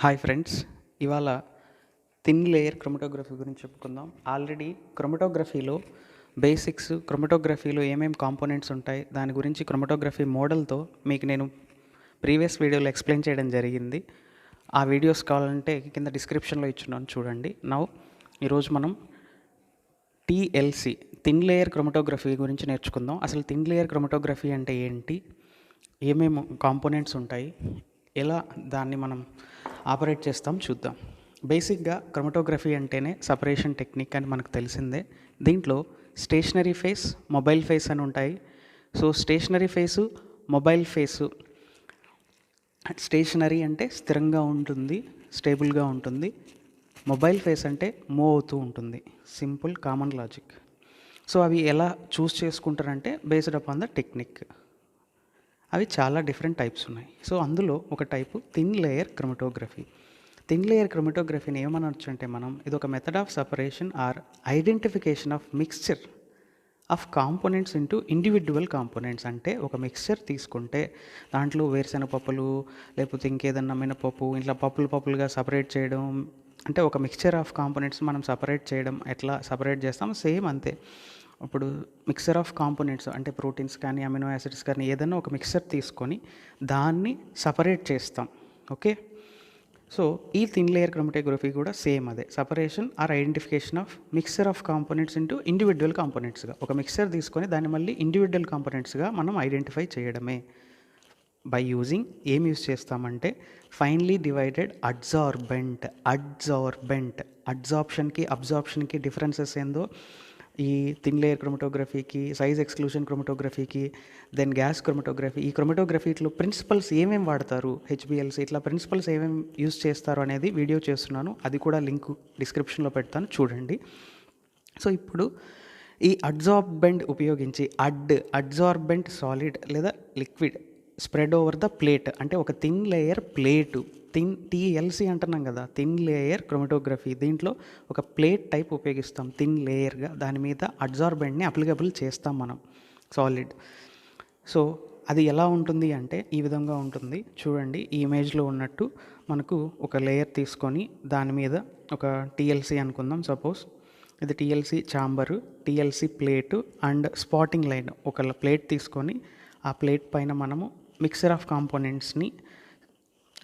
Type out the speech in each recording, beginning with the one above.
Hi friends, ఇవాళ thin layer chromatography గురించి చెప్పుకుందాం. ఆల్రెడీ క్రోమటోగ్రఫీలో బేసిక్స్, క్రోమటోగ్రఫీలో ఏమేమి కాంపోనెంట్స్ ఉంటాయి దాని గురించి క్రోమటోగ్రఫీ మోడల్తో మీకు నేను ప్రీవియస్ వీడియోలో ఎక్స్ప్లెయిన్ చేయడం జరిగింది. ఆ వీడియోస్ కావాలంటే కింద డిస్క్రిప్షన్లో ఇచ్చున్నాను, చూడండి. ఈరోజు మనం టీఎల్సి, థిన్ లేయర్ క్రోమటోగ్రఫీ గురించి నేర్చుకుందాం. అసలు థిన్ లేయర్ క్రోమటోగ్రఫీ అంటే ఏంటి, ఏమేమి కాంపోనెంట్స్ ఉంటాయి, ఎలా దాన్ని మనం ఆపరేట్ చేస్తాం చూద్దాం. బేసిక్గా క్రోమటోగ్రఫీ అంటేనే సపరేషన్ టెక్నిక్ అని మనకు తెలిసిందే. దీంట్లో స్టేషనరీ ఫేస్, మొబైల్ ఫేస్ అని ఉంటాయి. So stationary phase, mobile phase, stationary అంటే స్థిరంగా ఉంటుంది, స్టేబుల్గా ఉంటుంది. మొబైల్ ఫేస్ అంటే మూవ్ అవుతూ ఉంటుంది. Simple common logic. సో అవి ఎలా చూస్ చేసుకుంటారంటే బేస్డ్ అపాన్ ద టెక్నిక్. అవి చాలా డిఫరెంట్ టైప్స్ ఉన్నాయి. సో అందులో ఒక type thin layer chromatography. Thin layer క్రోమటోగ్రఫీని ఏమనొచ్చు అంటే మనం ఇది ఒక method of separation or identification of mixture of components into individual components. అంటే ఒక మిక్స్చర్ తీసుకుంటే దాంట్లో వేరుశెనగ పప్పులు లేకపోతే ఇంకేదన్నా మినపప్పు ఇట్లా పప్పులుగా సపరేట్ చేయడం, అంటే ఒక మిక్స్చర్ ఆఫ్ కాంపోనెంట్స్ మనం సపరేట్ చేయడం. ఎట్లా సపరేట్ చేస్తాం, సేమ్ అంతే. ఇప్పుడు మిక్సర్ ఆఫ్ కాంపోనెంట్స్ అంటే ప్రోటీన్స్ కానీ అమినో యాసిడ్స్ కానీ ఏదైనా ఒక మిక్సర్ తీసుకొని దాన్ని సపరేట్ చేస్తాం. ఓకే, సో ఈ థిన్ లేయర్ క్రోమటోగ్రఫీ కూడా సేమ్ అదే, separation or identification of mixer of components into individual కాంపోనెంట్స్గా. ఒక మిక్సర్ తీసుకొని దాన్ని మళ్ళీ ఇండివిజువల్ కాంపోనెంట్స్గా మనం ఐడెంటిఫై చేయడమే. బై యూజింగ్ ఏం యూజ్ చేస్తామంటే ఫైన్లీ డివైడెడ్ అడ్జార్బెంట్. అడ్జార్ప్షన్కి అబ్జార్ప్షన్కి డిఫరెన్సెస్ ఏందో ఈ థిన్ లేయర్ క్రోమటోగ్రఫీకి, సైజ్ ఎక్స్క్లూషన్ క్రోమటోగ్రఫీకి, దెన్ గ్యాస్ క్రోమటోగ్రఫీ, ఈ క్రోమటోగ్రఫీలో ప్రిన్సిపల్స్ ఏమేమి వాడతారు, హెచ్బిఎల్సి ఇట్లా ప్రిన్సిపల్స్ ఏమేమి యూజ్ చేస్తారు అనేది వీడియో చేస్తున్నాను. అది కూడా లింక్ డిస్క్రిప్షన్లో పెడతాను, చూడండి. సో ఇప్పుడు ఈ అడ్జార్బెంట్ ఉపయోగించి అడ్జార్బెంట్ సాలిడ్ లేదా liquid spread over the plate, అంటే ఒక థిన్ లేయర్ ప్లేటు, టీఎల్సి అంటున్నాం కదా, థిన్ లేయర్ క్రోమటోగ్రఫీ. దీంట్లో ఒక ప్లేట్ టైప్ ఉపయోగిస్తాం థిన్ లేయర్గా. దాని మీద అడ్జార్బెంట్ని అప్లికబుల్ చేస్తాం మనం, సాలిడ్. సో అది ఎలా ఉంటుంది అంటే ఈ విధంగా ఉంటుంది, చూడండి. ఈ ఇమేజ్లో ఉన్నట్టు మనకు ఒక లేయర్ తీసుకొని దాని మీద ఒక టీఎల్సి అనుకుందాం. సపోజ్ ఇది TLC chamber, TLC plate and spotting line. ఒక ప్లేట్ తీసుకొని ఆ ప్లేట్ పైన మనము మిక్సర్ ఆఫ్ కాంపోనెంట్స్ని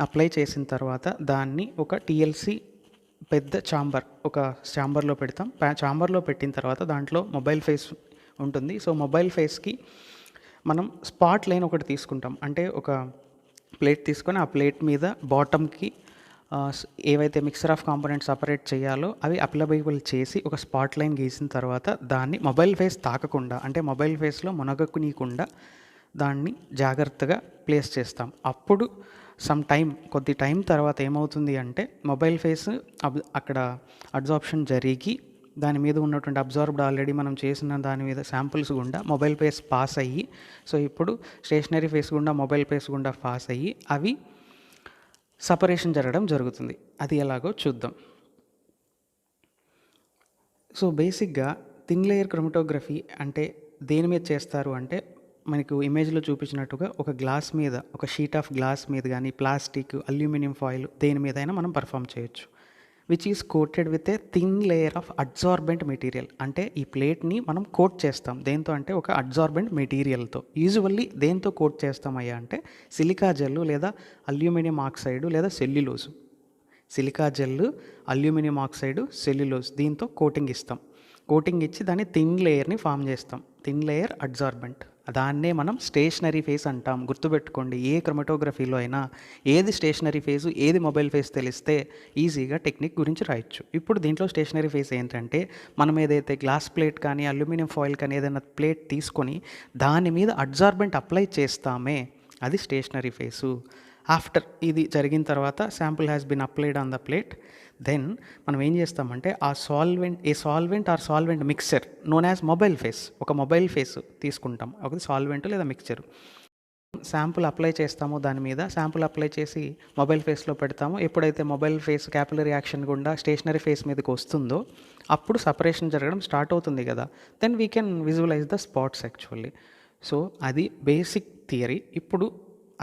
అప్లై చేసిన తర్వాత దాన్ని ఒక టీఎల్సి పెద్ద ఛాంబర్లో పెడతాం. ఛాంబర్లో పెట్టిన తర్వాత దాంట్లో మొబైల్ ఫేస్ ఉంటుంది. సో మొబైల్ ఫేస్కి మనం స్పాట్ లైన్ ఒకటి తీసుకుంటాం. అంటే ఒక ప్లేట్ తీసుకొని ఆ ప్లేట్ మీద బాటమ్కి ఏవైతే మిక్సర్ ఆఫ్ కాంపోనెంట్స్ సపరేట్ చేయాలో అవి అప్లైబుల్ చేసి ఒక స్పాట్ లైన్ గీసిన తర్వాత దాన్ని మొబైల్ ఫేస్ తాకకుండా, అంటే మొబైల్ ఫేస్లో మునగకునీయకుండా దాన్ని జాగ్రత్తగా ప్లేస్ చేస్తాం. అప్పుడు కొద్ది టైం తర్వాత ఏమవుతుంది అంటే మొబైల్ ఫేస్ అక్కడ అబ్జార్ప్షన్ జరిగి దాని మీద ఉన్నటువంటి అబ్జార్బ్డ్ ఆల్రెడీ మనం చేసిన దాని మీద శాంపుల్స్ గుండా మొబైల్ ఫేస్ పాస్ అయ్యి, సో ఇప్పుడు స్టేషనరీ ఫేస్ గుండా మొబైల్ ఫేస్ గుండా పాస్ అయ్యి అవి సపరేషన్ జరగడం జరుగుతుంది. అది ఎలాగో చూద్దాం. సో బేసిక్గా థిన్ లేయర్ క్రోమటోగ్రఫీ అంటే దేని మీద చేస్తారు అంటే మనకు ఇమేజ్లో చూపించినట్టుగా ఒక గ్లాస్ మీద, ఒక షీట్ ఆఫ్ గ్లాస్ మీద కానీ ప్లాస్టిక్, అల్యూమినియం ఫాయిల్ దేని మీద అయినా మనం పర్ఫామ్ చేయొచ్చు. Which is coated with a thin layer of adsorbent material. అంటే ఈ ప్లేట్ని మనం కోట్ చేస్తాం దేంతో అంటే ఒక అడ్జార్బెంట్ మెటీరియల్తో. యూజువల్లీ దేంతో కోట్ చేస్తామయ్యా అంటే సిలికా జెల్లు లేదా అల్యూమినియం ఆక్సైడ్ లేదా cellulose. Silica gel, aluminium oxide, cellulose, దీంతో కోటింగ్ ఇస్తాం. కోటింగ్ ఇచ్చి దాన్ని థిన్ లేయర్ని ఫామ్ చేస్తాం. థిన్ లేయర్ అడ్జార్బెంట్, దాన్నే మనం స్టేషనరీ ఫేస్ అంటాం. గుర్తుపెట్టుకోండి, ఏ క్రోమటోగ్రఫీలో అయినా ఏది స్టేషనరీ ఫేసు ఏది మొబైల్ ఫేస్ తెలిస్తే ఈజీగా టెక్నిక్ గురించి రాయొచ్చు. ఇప్పుడు దీంట్లో స్టేషనరీ ఫేస్ ఏంటంటే మనం ఏదైతే గ్లాస్ ప్లేట్ కానీ అల్యూమినియం ఫాయిల్ కానీ ఏదైనా ప్లేట్ తీసుకొని దాని మీద అడ్జార్బెంట్ అప్లై చేస్తామే, అది స్టేషనరీ ఫేసు. ఆఫ్టర్ ఇది జరిగిన తర్వాత sample has been applied on the plate, then మనం ఏం చేస్తామంటే ఆ solvent mixture known as mobile phase, ఒక మొబైల్ ఫేస్ తీసుకుంటాం, ఒక సాల్వెంట్ లేదా మిక్చర్. శాంపుల్ అప్లై చేస్తామో దాని మీద, శాంపుల్ అప్లై చేసి మొబైల్ ఫేస్లో పెడతాము. ఎప్పుడైతే మొబైల్ ఫేస్ క్యాపిలరీ యాక్షన్ గుండా స్టేషనరీ ఫేస్ మీదకి వస్తుందో అప్పుడు సపరేషన్ జరగడం స్టార్ట్ అవుతుంది కదా, then we can visualize the spots actually. So అది బేసిక్ థియరీ. ఇప్పుడు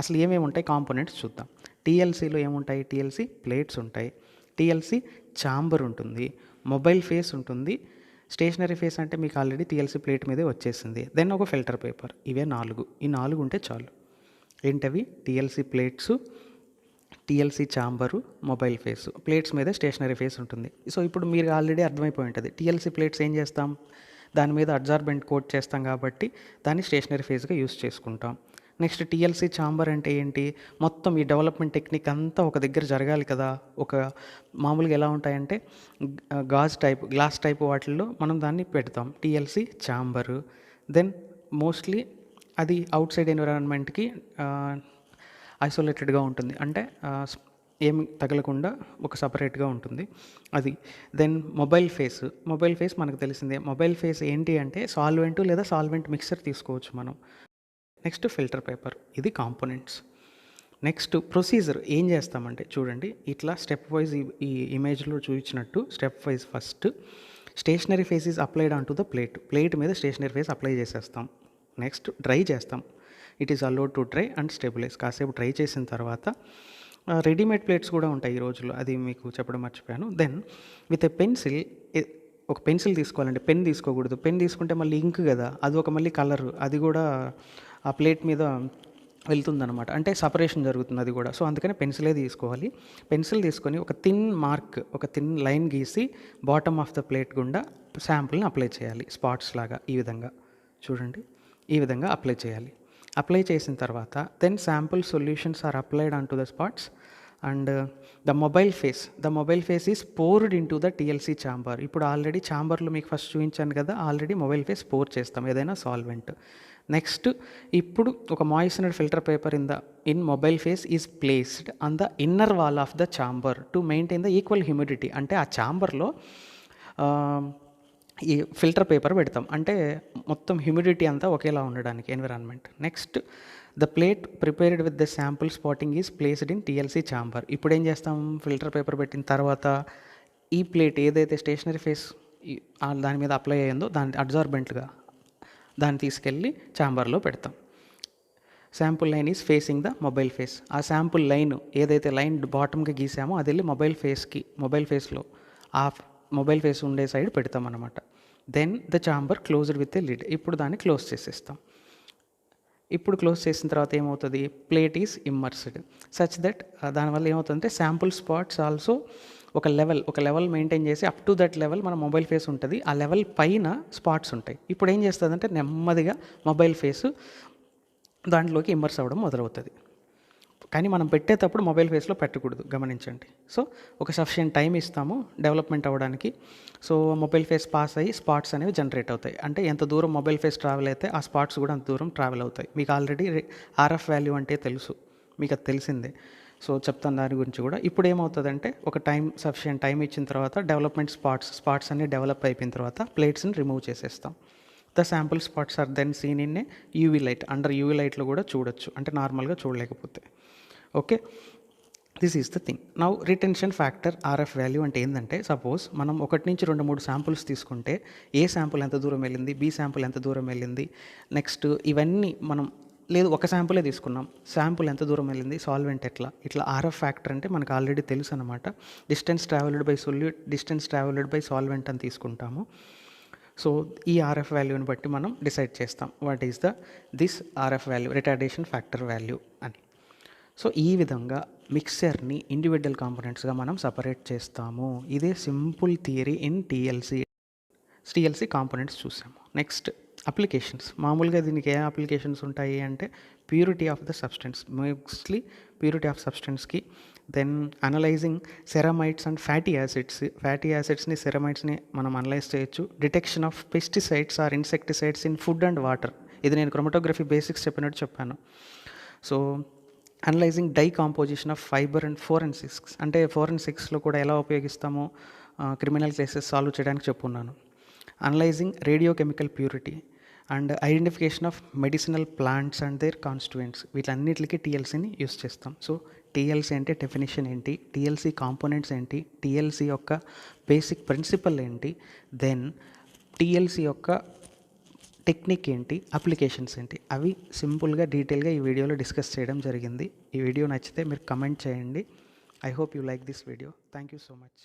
అసలు ఏమేమి ఉంటాయి కాంపోనెంట్స్ చూద్దాం. టీఎల్సీలో ఏముంటాయి? టీఎల్సీ ప్లేట్స్ ఉంటాయి, టీఎల్సీ ఛాంబర్ ఉంటుంది, మొబైల్ ఫేస్ ఉంటుంది. స్టేషనరీ ఫేస్ అంటే మీకు ఆల్రెడీ టీఎల్సీ ప్లేట్ మీదే వచ్చేసింది. దెన్ ఒక ఫిల్టర్ పేపర్. ఇవే 4. ఈ 4 ఉంటే చాలు. ఏంటవి? TLC plates, TLC chamber, mobile face. Plates మీద స్టేషనరీ ఫేస్ ఉంటుంది. సో ఇప్పుడు మీరు ఆల్రెడీ అర్థమైపోయి ఉంటుంది. టీఎల్సీ ప్లేట్స్ ఏం చేస్తాం? దాని మీద అడ్జార్బెంట్ కోట్ చేస్తాం కాబట్టి దాన్ని స్టేషనరీ ఫేస్గా యూస్ చేసుకుంటాం. నెక్స్ట్ టీఎల్సీ ఛాంబర్ అంటే ఏంటి? మొత్తం ఈ డెవలప్మెంట్ టెక్నిక్ అంతా ఒక దగ్గర జరగాలి కదా. ఒక మామూలుగా ఎలా ఉంటాయంటే గ్లాస్ టైప్ వాటిల్లో మనం దాన్ని పెడతాం, టీఎల్సీ ఛాంబరు. దెన్ మోస్ట్లీ అది అవుట్ సైడ్ ఎన్విరాన్మెంట్కి ఐసోలేటెడ్గా ఉంటుంది, అంటే ఏమి తగలకుండా ఒక సపరేట్గా ఉంటుంది అది. దెన్ మొబైల్ ఫేస్ మనకు తెలిసిందే. మొబైల్ ఫేస్ ఏంటి అంటే సాల్వెంట్ లేదా సాల్వెంట్ మిక్సర్ తీసుకోవచ్చు మనం. Next filter paper. ఇది కాంపోనెంట్స్. నెక్స్ట్ ప్రొసీజర్ ఏం చేస్తామంటే చూడండి, ఇట్లా స్టెప్ వైజ్ ఈ ఇమేజ్లో చూపించినట్టు step wise first stationary phase is applied on to the plate మీద స్టేషనరీ ఫేస్ అప్లై చేసేస్తాం. నెక్స్ట్ డ్రై చేస్తాం. It is allowed to dry and stabilize. కాసేపు డ్రై చేసిన తర్వాత రెడీమేడ్ ప్లేట్స్ కూడా ఉంటాయి ఈ రోజుల్లో, అది మీకు చెప్పడం మర్చిపోయాను. దెన్ విత్ ఎ పెన్సిల్, ఒక పెన్సిల్ తీసుకోవాలండి, పెన్ తీసుకోకూడదు. పెన్ తీసుకుంటే మళ్ళీ ఇంక్ కదా, అది ఒక మళ్ళీ కలర్, అది కూడా ఆ ప్లేట్ మీద వెళ్తుందనమాట, అంటే సపరేషన్ జరుగుతుంది అది కూడా. సో అందుకని పెన్సిలే తీసుకోవాలి. పెన్సిల్ తీసుకొని ఒక థిన్ లైన్ గీసి బాటమ్ ఆఫ్ ద ప్లేట్ గుండా శాంపుల్ని అప్లై చేయాలి, స్పాట్స్ లాగా. ఈ విధంగా చూడండి, ఈ విధంగా అప్లై చేయాలి. అప్లై చేసిన తర్వాత then sample solutions are applied on to the spots and the mobile phase is poured into the TLC chamber. ఇప్పుడు ఆల్రెడీ ఛాంబర్లో మీకు ఫస్ట్ చూపించాను కదా, ఆల్రెడీ మొబైల్ ఫేస్ పోర్ చేస్తాం ఏదైనా సాల్వెంట్. నెక్స్ట్ ఇప్పుడు ఒక moistured filter paper in mobile phase is placed on the inner wall of the chamber to maintain the equal humidity. అంటే ఆ ఛాంబర్లో ఈ ఫిల్టర్ పేపర్ పెడతాం, అంటే మొత్తం హ్యూమిడిటీ అంతా ఒకేలా ఉండడానికి environment. Next the plate prepared with the sample spotting is placed in TLC chamber. ఇప్పుడు ఏం చేస్తాం? ఫిల్టర్ పేపర్ పెట్టిన తర్వాత ఈ ప్లేట్ ఏదైతే స్టేషనరీ ఫేస్ దాని మీద అప్లై అయ్యిందో దాని అడ్జార్బెంట్గా దాన్ని తీసుకెళ్ళి ఛాంబర్లో పెడతాం. Sample line is facing the mobile face. ఆ శాంపుల్ లైన్ ఏదైతే లైన్ బాటమ్కి గీసామో అది వెళ్ళి మొబైల్ ఫేస్లో ఆ మొబైల్ ఫేస్ ఉండే సైడ్ పెడతాం అన్నమాట. Then the chamber closed with a lid. ఇప్పుడు దాన్ని క్లోజ్ చేసేస్తాం. ఇప్పుడు క్లోజ్ చేసిన తర్వాత ఏమవుతుంది? Plate is immersed such that దానివల్ల ఏమవుతుందంటే శాంపుల్ స్పాట్స్ ఆల్సో ఒక లెవెల్ మెయింటైన్ చేసి అప్ టు దట్ లెవెల్ మన మొబైల్ ఫేస్ ఉంటుంది, ఆ లెవెల్ పైన స్పాట్స్ ఉంటాయి. ఇప్పుడు ఏం చేస్తుందంటే నెమ్మదిగా మొబైల్ ఫేస్ దాంట్లోకి ఇమ్మర్స్ అవ్వడం మొదలవుతుంది. కానీ మనం పెట్టేటప్పుడు మొబైల్ ఫేస్లో పెట్టకూడదు, గమనించండి. సో ఒక సఫిషియెంట్ టైం ఇస్తాము డెవలప్మెంట్ అవ్వడానికి. సో మొబైల్ ఫేస్ పాస్ అయ్యి స్పాట్స్ అనేవి జనరేట్ అవుతాయి. అంటే ఎంత దూరం మొబైల్ ఫేస్ ట్రావెల్ అయితే ఆ స్పాట్స్ కూడా అంత దూరం ట్రావెల్ అవుతాయి. మీకు ఆల్రెడీ ఆర్ఎఫ్ వాల్యూ అంటే తెలుసు, మీకు అది తెలిసిందే. సో చెప్తాను దాని గురించి కూడా. ఇప్పుడు ఏమవుతుందంటే ఒక సఫిషియెంట్ టైం ఇచ్చిన తర్వాత డెవలప్మెంట్ స్పాట్స్ అన్నీ డెవలప్ అయిపోయిన తర్వాత ప్లేట్స్ని రిమూవ్ చేసేస్తాం. The sample spots are then seen in a UV light. Under UV లైట్లో కూడా చూడొచ్చు, అంటే నార్మల్గా చూడలేకపోతే. Okay, this is the thing. Now retention factor RF value అంటే ఏంటంటే, సపోజ్ మనం 1 నుంచి 2-3 శాంపుల్స్ తీసుకుంటే ఏ శాంపుల్ ఎంత దూరం వెళ్ళింది, బి శాంపుల్ ఎంత దూరం వెళ్ళింది, నెక్స్ట్ ఇవన్నీ మనం లేదు ఒక శాంపులే తీసుకున్నాం, శాంపుల్ ఎంత దూరం వెళ్ళింది, సాల్వెంట్ ఇట్లా ఆర్ఎఫ్ ఫ్యాక్టర్ అంటే మనకు ఆల్రెడీ తెలుసు అనమాట. డిస్టెన్స్ ట్రావెల్డ్ బై సాల్వెంట్ అని తీసుకుంటాము. సో ఈ ఆర్ఎఫ్ వాల్యూని బట్టి మనం డిసైడ్ చేస్తాం what is this RF value, retardation factor value అని. సో ఈ విధంగా మిక్సర్ని ఇండివిజువల్ కాంపోనెంట్స్గా మనం సపరేట్ చేస్తాము. ఇదే simple theory in TLC components చూసాము. Next applications. మామూలుగా దీనికి ఏ అప్లికేషన్స్ ఉంటాయి అంటే purity of the substance, mostly purity of సబ్స్టెన్స్కి. Then analysing ceramides and fatty యాసిడ్స్ని సెరమైడ్స్ని మనం అనలైజ్ చేయొచ్చు. Detection of pesticides or insecticides in food and water. ఇది నేను క్రోమటోగ్రఫీ బేసిక్స్ చెప్పినట్టు చెప్పాను. So analysing dye composition of fibre and forensics, అంటే ఫోరెన్సిక్స్లో కూడా ఎలా ఉపయోగిస్తామో క్రిమినల్ కేసెస్ సాల్వ్ చేయడానికి చెప్పున్నాను. Analysing radiochemical purity and identification of medicinal plants and their constituents, వీటన్నిటికీ టీఎల్సీని యూస్ చేస్తాం. సో టీఎల్సీ అంటే డెఫినేషన్ ఏంటి, టీఎల్సీ కాంపోనెంట్స్ ఏంటి, టీఎల్సీ యొక్క బేసిక్ ప్రిన్సిపల్ ఏంటి, దెన్ టీఎల్సీ యొక్క టెక్నిక్ ఏంటి, అప్లికేషన్స్ ఏంటి, అవి సింపుల్గా డీటెయిల్గా ఈ వీడియోలో డిస్కస్ చేయడం జరిగింది. ఈ వీడియో నచ్చితే మీరు కమెంట్ చేయండి. I hope you like this video. Thank you so much.